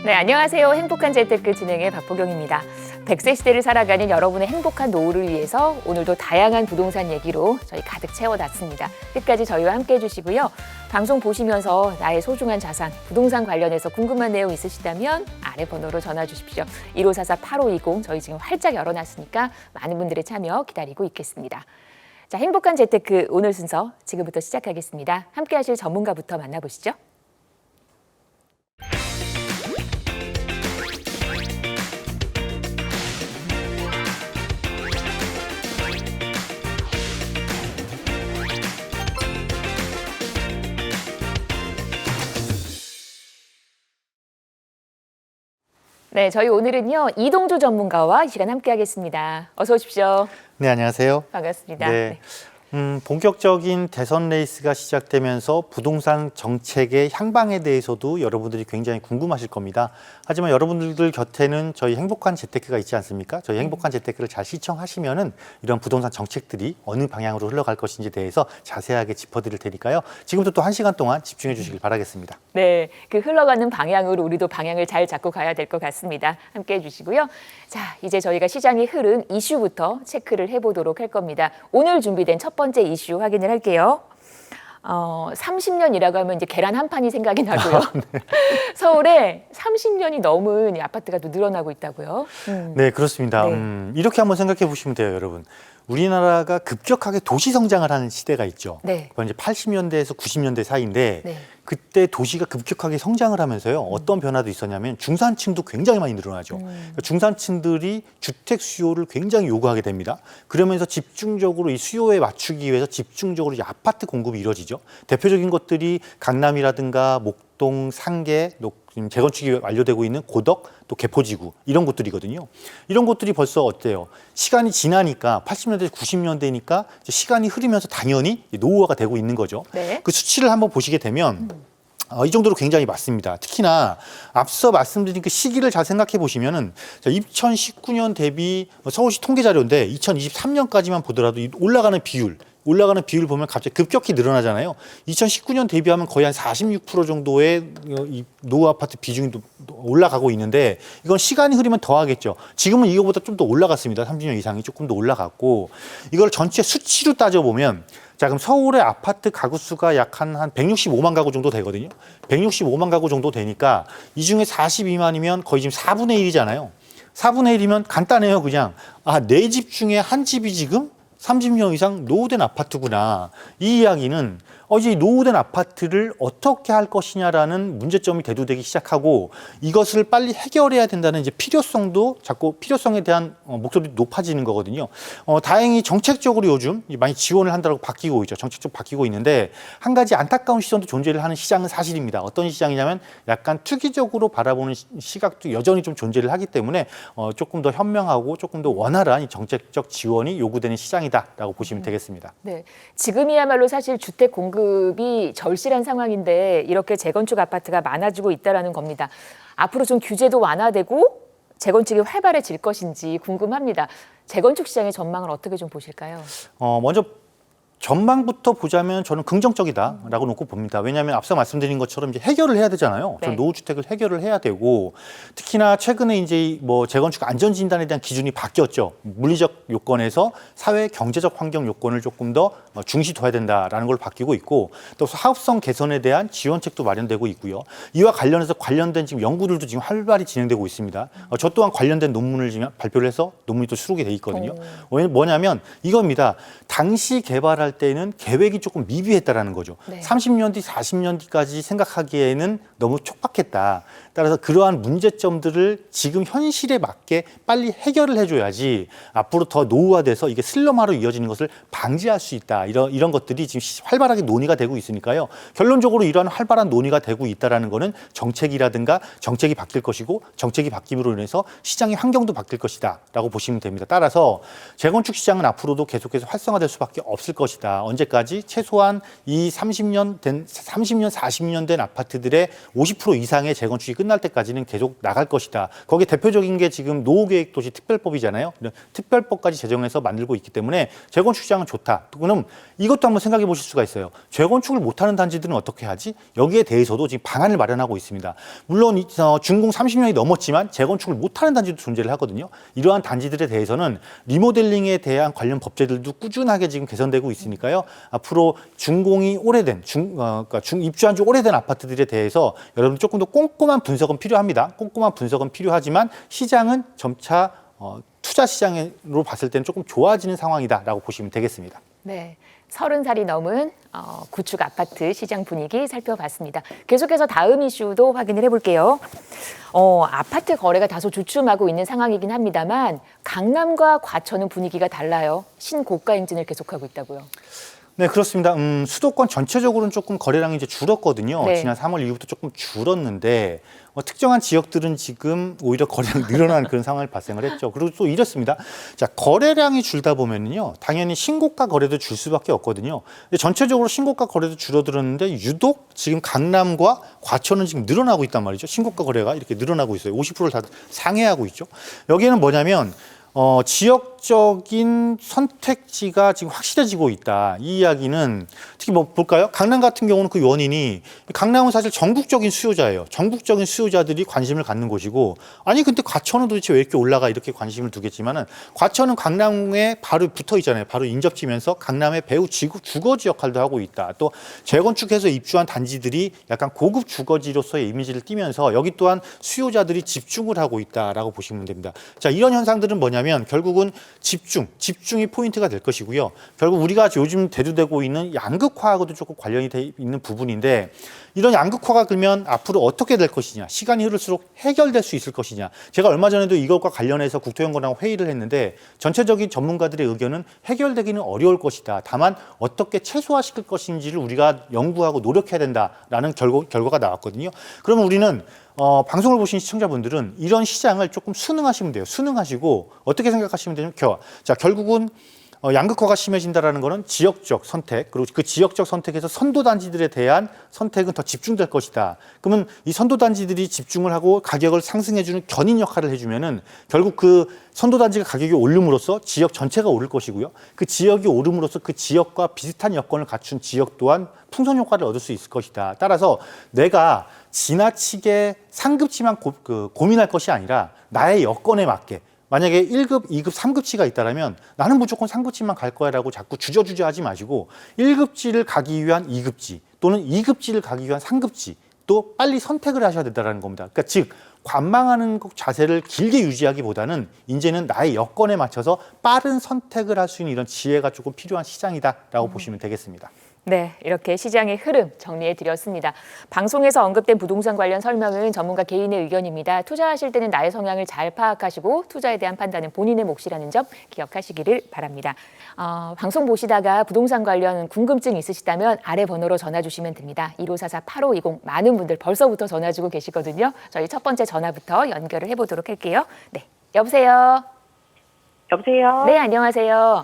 네, 안녕하세요. 행복한 재테크 진행의 박보경입니다. 100세 시대를 살아가는 여러분의 행복한 노후를 위해서 오늘도 다양한 부동산 얘기로 저희 가득 채워놨습니다. 끝까지 저희와 함께해 주시고요. 방송 보시면서 나의 소중한 자산, 부동산 관련해서 궁금한 내용 있으시다면 아래 번호로 전화 주십시오. 1544-8520 저희 지금 활짝 열어놨으니까 많은 분들의 참여 기다리고 있겠습니다. 자, 행복한 재테크 오늘 순서 지금부터 시작하겠습니다. 함께 하실 전문가부터 만나보시죠. 네, 저희 오늘은요 이동주 전문가와 이 시간 함께하겠습니다. 어서 오십시오. 네, 안녕하세요. 반갑습니다. 네. 본격적인 대선 레이스가 시작되면서 부동산 정책의 향방에 대해서도 여러분들이 굉장히 궁금하실 겁니다. 하지만 여러분들 곁에는 저희 행복한 재테크가 있지 않습니까? 저희 행복한 재테크를 잘 시청하시면은 이런 부동산 정책들이 어느 방향으로 흘러갈 것인지에 대해서 자세하게 짚어드릴 테니까요. 지금부터 또 1시간 동안 집중해 주시길 바라겠습니다. 네, 그 흘러가는 방향으로 우리도 방향을 잘 잡고 가야 될 것 같습니다. 함께해 주시고요. 자, 이제 저희가 시장의 흐름 이슈부터 체크를 해보도록 할 겁니다. 오늘 준비된 첫 번째 이슈 확인을 할게요. 30년이라고 하면 이제 계란 한 판이 생각이 나고요. 네. 서울에 30년이 넘은 아파트가 또 늘어나고 있다고요. 네, 그렇습니다. 네. 이렇게 한번 생각해 보시면 돼요, 여러분. 우리나라가 급격하게 도시 성장을 하는 시대가 있죠. 네. 그건 이제 80년대에서 90년대 사이인데 네. 그때 도시가 급격하게 성장을 하면서요. 어떤 변화도 있었냐면 중산층도 굉장히 많이 늘어나죠. 그러니까 중산층들이 주택 수요를 굉장히 요구하게 됩니다. 그러면서 집중적으로 이 수요에 맞추기 위해서 집중적으로 이 아파트 공급이 이루어지죠. 대표적인 것들이 강남이라든가 목동, 상계, 지금 재건축이 완료되고 있는 고덕, 또 개포지구 이런 곳들이거든요. 이런 곳들이 벌써 어때요? 시간이 지나니까 80년대, 90년대니까 시간이 흐르면서 당연히 노후화가 되고 있는 거죠. 네. 그 수치를 한번 보시게 되면 이 정도로 굉장히 많습니다. 특히나 앞서 말씀드린 그 시기를 잘 생각해 보시면은 2019년 대비 서울시 통계 자료인데 2023년까지만 보더라도 올라가는 비율 보면 갑자기 급격히 늘어나잖아요. 2019년 대비하면 거의 한 46% 정도의 이 노후 아파트 비중이 올라가고 있는데 이건 시간이 흐르면 더 하겠죠. 지금은 이거보다 좀 더 올라갔습니다. 30년 이상이 조금 더 올라갔고 이걸 전체 수치로 따져보면 자, 그럼 서울의 아파트 가구 수가 약 한 165만 가구 정도 되거든요. 165만 가구 정도 되니까 이 중에 42만이면 거의 지금 4분의 1이잖아요. 4분의 1이면 간단해요. 그냥 내 집 중에 한 집이 지금 30년 이상 노후된 아파트구나. 이 이야기는 이제 노후된 아파트를 어떻게 할 것이냐라는 문제점이 대두되기 시작하고 이것을 빨리 해결해야 된다는 이제 필요성도 자꾸 필요성에 대한 목소리도 높아지는 거거든요. 다행히 정책적으로 요즘 많이 지원을 한다고 바뀌고 있죠. 정책적으로 바뀌고 있는데 한 가지 안타까운 시선도 존재를 하는 시장은 사실입니다. 어떤 시장이냐면 약간 투기적으로 바라보는 시각도 여전히 좀 존재를 하기 때문에 조금 더 현명하고 조금 더 원활한 이 정책적 지원이 요구되는 시장이다라고 보시면 되겠습니다. 네, 지금이야말로 사실 주택 공급이 절실한 상황인데 이렇게 재건축 아파트가 많아지고 있다는 겁니다. 앞으로 좀 규제도 완화되고 재건축이 활발해질 것인지 궁금합니다. 재건축 시장의 전망을 어떻게 좀 보실까요? 먼저 전망부터 보자면 저는 긍정적이다라고 놓고 봅니다. 왜냐하면 앞서 말씀드린 것처럼 이제 해결을 해야 되잖아요. 네. 노후주택을 해결을 해야 되고 특히나 최근에 이제 재건축 안전진단에 대한 기준이 바뀌었죠. 물리적 요건에서 사회 경제적 환경 요건을 조금 더 중시둬야 된다라는 걸 바뀌고 있고 또 사업성 개선에 대한 지원책도 마련되고 있고요. 이와 관련해서 관련된 지금 연구들도 지금 활발히 진행되고 있습니다. 저 또한 관련된 논문을 지금 발표를 해서 논문이 또 수록이 돼 있거든요. 뭐냐면 이겁니다. 당시 개발할 때는 계획이 조금 미비했다라는 거죠. 네. 30년 뒤, 40년 뒤까지 생각하기에는 너무 촉박했다. 따라서 그러한 문제점들을 지금 현실에 맞게 빨리 해결을 해줘야지 앞으로 더 노후화돼서 이게 슬럼화로 이어지는 것을 방지할 수 있다. 이런 것들이 지금 활발하게 논의가 되고 있으니까요. 결론적으로 이러한 활발한 논의가 되고 있다는 거는 정책이라든가 정책이 바뀔 것이고 정책이 바뀜으로 인해서 시장의 환경도 바뀔 것이다 라고 보시면 됩니다. 따라서 재건축 시장은 앞으로도 계속해서 활성화될 수밖에 없을 것이다. 언제까지? 최소한 이 30년, 40년 된 아파트들의 50% 이상의 재건축이 끝날 때까지는 계속 나갈 것이다. 거기에 대표적인 게 지금 노후계획도시 특별법이잖아요. 이런 특별법까지 제정해서 만들고 있기 때문에 재건축 시장은 좋다. 그럼 이것도 한번 생각해 보실 수가 있어요. 재건축을 못하는 단지들은 어떻게 하지? 여기에 대해서도 지금 방안을 마련하고 있습니다. 물론 준공 30년이 넘었지만 재건축을 못하는 단지도 존재를 하거든요. 이러한 단지들에 대해서는 리모델링에 대한 관련 법제들도 꾸준하게 지금 개선되고 있으니까요. 앞으로 준공이 오래된 그러니까 입주한 지 오래된 아파트들에 대해서 여러분 조금 더 꼼꼼한 분석은 필요합니다. 꼼꼼한 분석은 필요하지만 시장은 점차 투자 시장으로 봤을 때는 조금 좋아지는 상황이다라고 보시면 되겠습니다. 네. 30살이 넘은 구축 아파트 시장 분위기 살펴봤습니다. 계속해서 다음 이슈도 확인을 해볼게요. 아파트 거래가 다소 주춤하고 있는 상황이긴 합니다만 강남과 과천은 분위기가 달라요. 신고가 행진을 계속하고 있다고요. 네, 그렇습니다. 수도권 전체적으로는 조금 거래량이 이제 줄었거든요. 네. 지난 3월 이후부터 조금 줄었는데 특정한 지역들은 지금 오히려 거래량이 늘어나는 그런 상황을 발생을 했죠. 그리고 또 이렇습니다. 자, 거래량이 줄다 보면요, 당연히 신고가 거래도 줄 수밖에 없거든요. 근데 전체적으로 신고가 거래도 줄어들었는데 유독 지금 강남과 과천은 지금 늘어나고 있단 말이죠. 신고가 거래가 이렇게 늘어나고 있어요. 50%를 다 상회하고 있죠. 여기에는 뭐냐면 지역적인 선택지가 지금 확실해지고 있다. 이 이야기는 특히 뭐 볼까요? 강남 같은 경우는 그 원인이 강남은 사실 전국적인 수요자예요. 전국적인 수요자들이 관심을 갖는 곳이고 아니 근데 과천은 도대체 왜 이렇게 올라가 이렇게 관심을 두겠지만은 과천은 강남에 바로 붙어 있잖아요. 바로 인접지면서 강남의 배후 주거지 역할도 하고 있다. 또 재건축해서 입주한 단지들이 약간 고급 주거지로서의 이미지를 띠면서 여기 또한 수요자들이 집중을 하고 있다라고 보시면 됩니다. 자, 이런 현상들은 뭐냐면 결국은 집중이 포인트가 될 것이고요. 결국 우리가 요즘 대두되고 있는 양극화하고도 조금 관련이 돼 있는 부분인데 이런 양극화가 그러면 앞으로 어떻게 될 것이냐, 시간이 흐를수록 해결될 수 있을 것이냐. 제가 얼마 전에도 이것과 관련해서 국토연구원하고 회의를 했는데 전체적인 전문가들의 의견은 해결되기는 어려울 것이다. 다만 어떻게 최소화시킬 것인지를 우리가 연구하고 노력해야 된다라는 결과가 나왔거든요. 그러면 우리는 방송을 보신 시청자분들은 이런 시장을 조금 순응하시면 돼요. 순응하시고 어떻게 생각하시면 되냐면 자, 결국은 양극화가 심해진다라는 거는 지역적 선택, 그리고 그 지역적 선택에서 선도단지들에 대한 선택은 더 집중될 것이다. 그러면 이 선도단지들이 집중을 하고 가격을 상승해주는 견인 역할을 해주면은 결국 그 선도단지가 가격이 오름으로써 지역 전체가 오를 것이고요. 그 지역이 오름으로써 그 지역과 비슷한 여건을 갖춘 지역 또한 풍선 효과를 얻을 수 있을 것이다. 따라서 내가 지나치게 상급지만 고민할 것이 아니라 나의 여건에 맞게 만약에 1급, 2급, 3급지가 있다면 나는 무조건 상급지만 갈 거야라고 자꾸 주저주저 하지 마시고 1급지를 가기 위한 2급지 또는 2급지를 가기 위한 3급지 또 빨리 선택을 하셔야 된다는 겁니다. 그러니까 즉 관망하는 자세를 길게 유지하기보다는 이제는 나의 여건에 맞춰서 빠른 선택을 할 수 있는 이런 지혜가 조금 필요한 시장이다라고 보시면 되겠습니다. 네, 이렇게 시장의 흐름 정리해 드렸습니다. 방송에서 언급된 부동산 관련 설명은 전문가 개인의 의견입니다. 투자하실 때는 나의 성향을 잘 파악하시고 투자에 대한 판단은 본인의 몫이라는 점 기억하시기를 바랍니다. 방송 보시다가 부동산 관련 궁금증 있으시다면 아래 번호로 전화 주시면 됩니다. 1544-8520 많은 분들 벌써부터 전화 주고 계시거든요. 저희 첫 번째 전화부터 연결을 해보도록 할게요. 네, 여보세요. 여보세요? 네, 안녕하세요.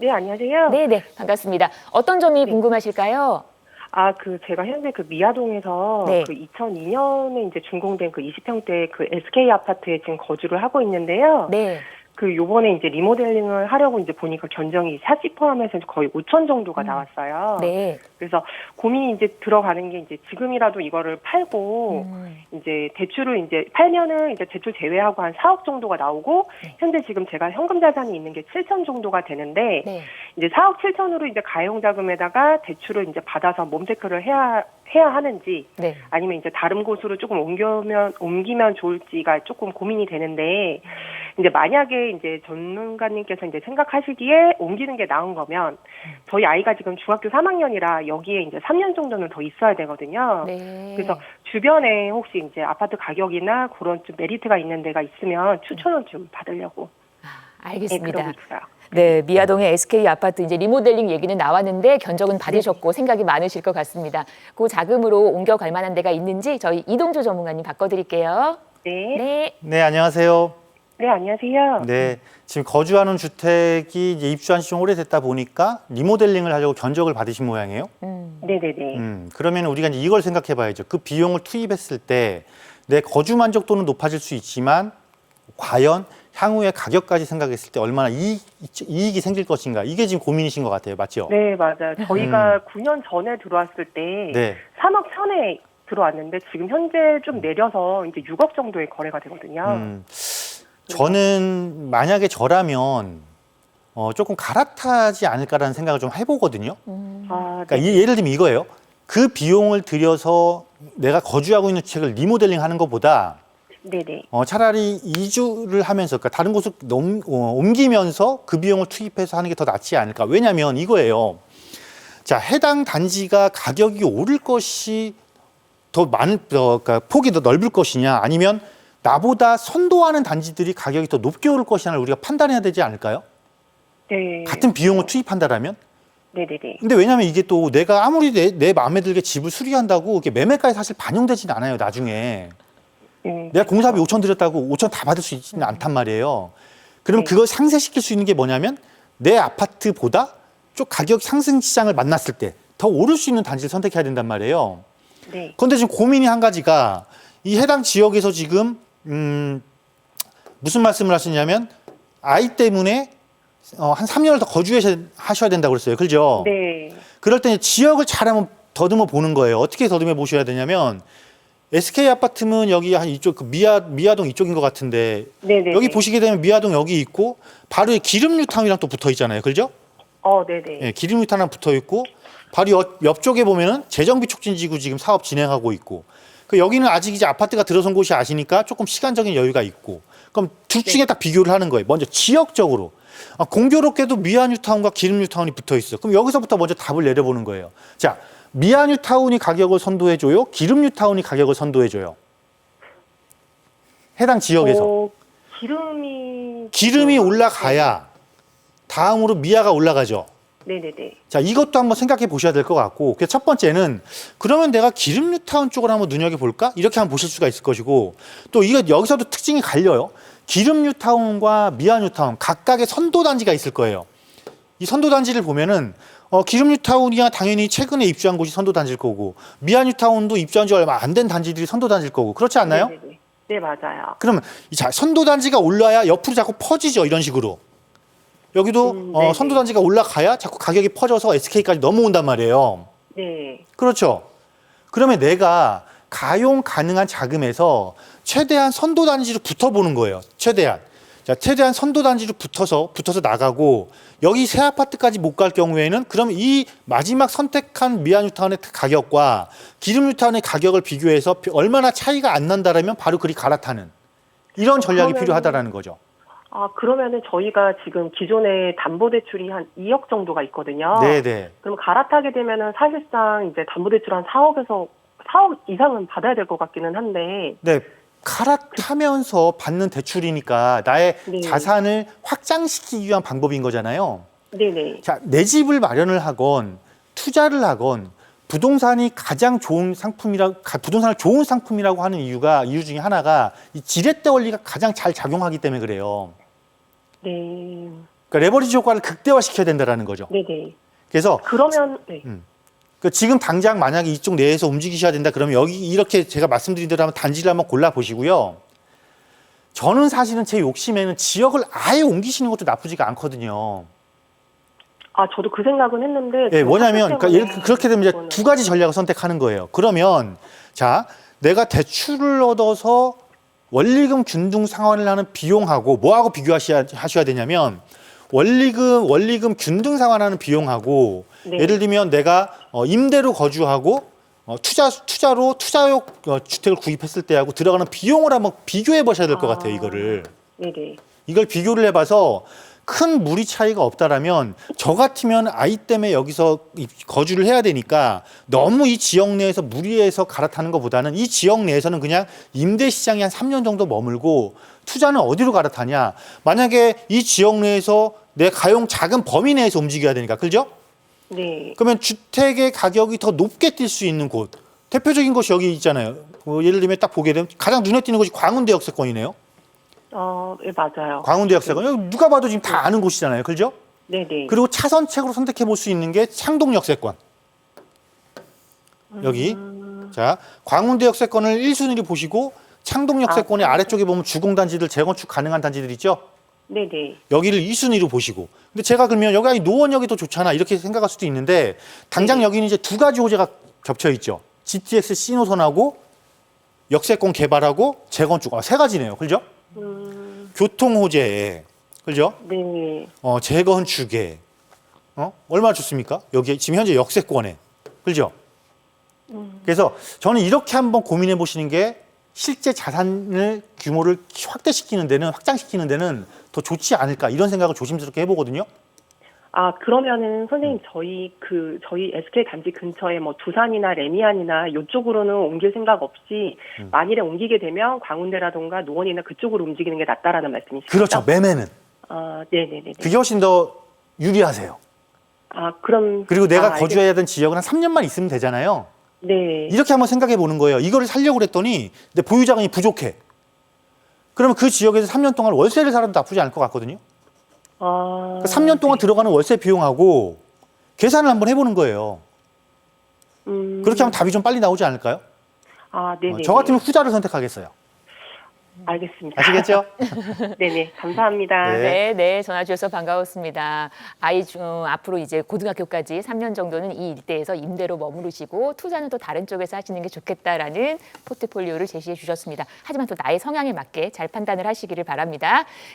네, 안녕하세요. 네, 반갑습니다. 어떤 점이 궁금하실까요? 제가 현재 미아동에서 네. 2002년에 이제 준공된 20평대 SK 아파트에 지금 거주를 하고 있는데요. 네. 요번에 이제 리모델링을 하려고 이제 보니까 견적이 샷시 포함해서 거의 5천 정도가 나왔어요. 네. 그래서 고민이 이제 들어가는 게 이제 지금이라도 이거를 팔고 이제 대출을 이제 팔면은 이제 대출 제외하고 한 4억 정도가 나오고 현재 지금 제가 현금 자산이 있는 게 7천 정도가 되는데 네. 이제 4억 7천으로 이제 가용 자금에다가 대출을 이제 받아서 몸체크를 해야 하는지 네. 아니면 이제 다른 곳으로 조금 옮기면 좋을지가 조금 고민이 되는데 이제 만약에 이제 전문가님께서 이제 생각하시기에 옮기는 게 나은 거면 저희 아이가 지금 중학교 3학년이라 여기에 이제 3년 정도는 더 있어야 되거든요. 네. 그래서 주변에 혹시 이제 아파트 가격이나 그런 좀 메리트가 있는 데가 있으면 추천을 좀 받으려고. 알겠습니다. 네, 그러고 있어요. 네, 미아동의 SK 아파트 이제 리모델링 얘기는 나왔는데 견적은 받으셨고 생각이 많으실 것 같습니다. 그 자금으로 옮겨갈 만한 데가 있는지 저희 이동주 전문가님 바꿔드릴게요. 네. 네, 안녕하세요. 네, 안녕하세요. 네, 지금 거주하는 주택이 이제 입주한 지 좀 오래됐다 보니까 리모델링을 하려고 견적을 받으신 모양이에요. 네네네. 그러면 우리가 이제 이걸 생각해 봐야죠. 그 비용을 투입했을 때 내 거주 만족도는 높아질 수 있지만 과연 향후의 가격까지 생각했을 때 얼마나 이익이 생길 것인가. 이게 지금 고민이신 것 같아요. 맞죠? 네, 맞아요. 저희가 9년 전에 들어왔을 때 네. 3억 천에 들어왔는데 지금 현재 좀 내려서 이제 6억 정도의 거래가 되거든요. 저는 만약에 저라면 조금 갈아타지 않을까라는 생각을 좀 해보거든요. 아, 그러니까 예를 들면 이거예요. 그 비용을 들여서 내가 거주하고 있는 주택을 리모델링 하는 것보다 네네. 차라리 이주를 하면서, 그러니까 다른 곳을 옮기면서 그 비용을 투입해서 하는 게 더 낫지 않을까. 왜냐하면 이거예요. 자, 해당 단지가 가격이 오를 것이 더 그러니까 폭이 더 넓을 것이냐, 아니면 나보다 선도하는 단지들이 가격이 더 높게 오를 것이냐를 우리가 판단해야 되지 않을까요? 네. 같은 비용을 투입한다라면? 네네네. 근데 왜냐하면 이게 또 내가 아무리 내 마음에 들게 집을 수리한다고 이게 매매가에 사실 반영되지는 않아요, 나중에. 내가 공사비 5천 들였다고 5천 다 받을 수 있지는 않단 말이에요. 그러면 네. 그걸 상쇄시킬 수 있는 게 뭐냐면 내 아파트보다 좀 가격 상승 시장을 만났을 때 더 오를 수 있는 단지를 선택해야 된단 말이에요. 네. 그런데 지금 고민이 한 가지가 이 해당 지역에서 지금 무슨 말씀을 하시냐면 아이 때문에 한 3년을 더 거주하셔야 된다고 그랬어요. 그죠? 네. 그럴 때 지역을 잘 한번 더듬어 보는 거예요. 어떻게 더듬어 보셔야 되냐면 SK 아파트면 여기 한 이쪽 그 미아동 이쪽인 것 같은데 네네. 여기 보시게 되면 미아동 여기 있고 바로 기름뉴타운이랑 또 붙어 있잖아요. 그죠? 네네. 예, 기름뉴타운이랑 붙어 있고 바로 옆쪽에 보면은 재정비 촉진지구 지금 사업 진행하고 있고 그 여기는 아직 이제 아파트가 들어선 곳이 아시니까 조금 시간적인 여유가 있고 그럼 둘 중에 딱 비교를 하는 거예요. 먼저 지역적으로 공교롭게도 미아뉴타운과 기름뉴타운이 붙어 있어. 그럼 여기서부터 먼저 답을 내려보는 거예요. 자, 미아뉴타운이 가격을 선도해줘요? 기름뉴타운이 가격을 선도해줘요? 해당 지역에서. 기름이 올라가야 다음으로 미아가 올라가죠. 네네네. 자, 이것도 한번 생각해 보셔야 될 것 같고, 그래서 첫 번째는 그러면 내가 기름뉴타운 쪽을 한번 눈여겨볼까? 이렇게 한번 보실 수가 있을 것이고, 또 이거 여기서도 특징이 갈려요. 기름뉴타운과 미아뉴타운 각각의 선도단지가 있을 거예요. 이 선도단지를 보면은 기름뉴타운이야 당연히 최근에 입주한 곳이 선도단지일 거고 미아뉴타운도 입주한 지 얼마 안 된 단지들이 선도단지일 거고 그렇지 않나요? 네네네. 네, 맞아요. 그러면 선도단지가 올라야 옆으로 자꾸 퍼지죠. 이런 식으로. 여기도 네네. 선도단지가 올라가야 자꾸 가격이 퍼져서 SK까지 넘어온단 말이에요. 네. 그렇죠. 그러면 내가 가용 가능한 자금에서 최대한 선도단지로 붙어보는 거예요. 최대한 선도단지로 붙어서 나가고 여기 새 아파트까지 못 갈 경우에는 그럼 이 마지막 선택한 미아뉴타운의 가격과 기름뉴타운의 가격을 비교해서 얼마나 차이가 안 난다라면 바로 그리 갈아타는 이런 전략이 필요하다라는 거죠. 그러면은 저희가 지금 기존에 담보대출이 한 2억 정도가 있거든요. 네네. 그럼 갈아타게 되면은 사실상 이제 담보대출 한 4억 이상은 받아야 될 것 같기는 한데. 네. 갈아타면서 받는 대출이니까 나의 네. 자산을 확장시키기 위한 방법인 거잖아요. 네네. 자, 내 집을 마련을 하건 투자를 하건 부동산이 가장 좋은 부동산을 좋은 상품이라고 하는 이유 중에 하나가 이 지렛대 원리가 가장 잘 작용하기 때문에 그래요. 네. 그러니까 레버리지 효과를 극대화시켜야 된다라는 거죠. 네네. 그래서 그러면 네. 지금 당장 만약에 이쪽 내에서 움직이셔야 된다 그러면 여기 이렇게 제가 말씀드린 대로 한번 단지를 한번 골라 보시고요. 저는 사실은 제 욕심에는 지역을 아예 옮기시는 것도 나쁘지가 않거든요. 저도 그 생각은 했는데. 예, 뭐냐면 그렇게 되면 이제 그거는. 두 가지 전략을 선택하는 거예요. 그러면 자, 내가 대출을 얻어서 원리금 균등 상환을 하는 비용하고 뭐하고 비교하셔야 되냐면 원리금 균등 상환하는 비용하고 네. 예를 들면 내가 임대로 거주하고 투자로 투자용 주택을 구입했을 때하고 들어가는 비용을 한번 비교해 보셔야 될 것 같아요. 이거를. 네네. 이걸 비교를 해봐서 큰 무리 차이가 없다라면 저 같으면 아이 때문에 여기서 거주를 해야 되니까 너무 이 지역 내에서 무리해서 갈아타는 것보다는 이 지역 내에서는 그냥 임대 시장이 한 3년 정도 머물고 투자는 어디로 갈아타냐. 만약에 이 지역 내에서 내 가용 작은 범위 내에서 움직여야 되니까. 그죠? 네. 그러면 주택의 가격이 더 높게 뛸 수 있는 곳. 대표적인 곳이 여기 있잖아요. 예를 들면 딱 보게 되면 가장 눈에 띄는 곳이 광운대 역세권이네요. 네, 맞아요. 광운대 역세권. 여기 누가 봐도 지금 다 아는 곳이잖아요. 그죠? 네네. 그리고 차선책으로 선택해 볼 수 있는 게 창동 역세권. 여기. 자, 광운대 역세권을 1순위로 보시고 창동 역세권의 아래쪽에 보면 주공단지들 재건축 가능한 단지들 있죠? 네네. 여기를 2순위로 보시고. 근데 제가 그러면 여기 아니 노원역이 더 좋잖아 이렇게 생각할 수도 있는데 당장 네. 여기는 이제 두 가지 호재가 겹쳐 있죠. GTX C노선하고 역세권 개발하고 재건축. 세 가지네요. 그죠? 교통 호재에. 그죠? 네. 재건축에. 얼마나 좋습니까? 여기 지금 현재 역세권에. 그죠? 그래서 저는 이렇게 한번 고민해 보시는 게 실제 자산을 규모를 확대시키는 데는 확장시키는 데는 더 좋지 않을까 이런 생각을 조심스럽게 해보거든요. 아, 그러면은 선생님 저희 SK 단지 근처에 뭐 두산이나 레미안이나 이쪽으로는 옮길 생각 없이 만일에 옮기게 되면 광운대라던가 노원이나 그쪽으로 움직이는 게 낫다라는 말씀이시죠? 그렇죠. 매매는 아, 네네네. 그게 훨씬 더 유리하세요. 아, 그럼 그리고 내가 알겠- 거주해야 되는 지역은 한 3년만 있으면 되잖아요. 네. 이렇게 한번 생각해 보는 거예요. 이거를 살려고 그랬더니 내 보유 자금이 부족해. 그러면 그 지역에서 3년 동안 월세를 살아도 나쁘지 않을 것 같거든요. 아, 3년 동안 들어가는 월세 비용하고 계산을 한번 해보는 거예요. 그렇게 하면 답이 좀 빨리 나오지 않을까요? 아, 네네. 저 같으면 후자를 선택하겠어요. 알겠습니다. 아시겠죠? 네네. 감사합니다. 네. 네, 전화 주셔서 반가웠습니다. 앞으로 이제 고등학교까지 3년 정도는 이 일대에서 임대로 머무르시고 투자는 또 다른 쪽에서 하시는 게 좋겠다라는 포트폴리오를 제시해 주셨습니다. 하지만 또 나의 성향에 맞게 잘 판단을 하시기를 바랍니다.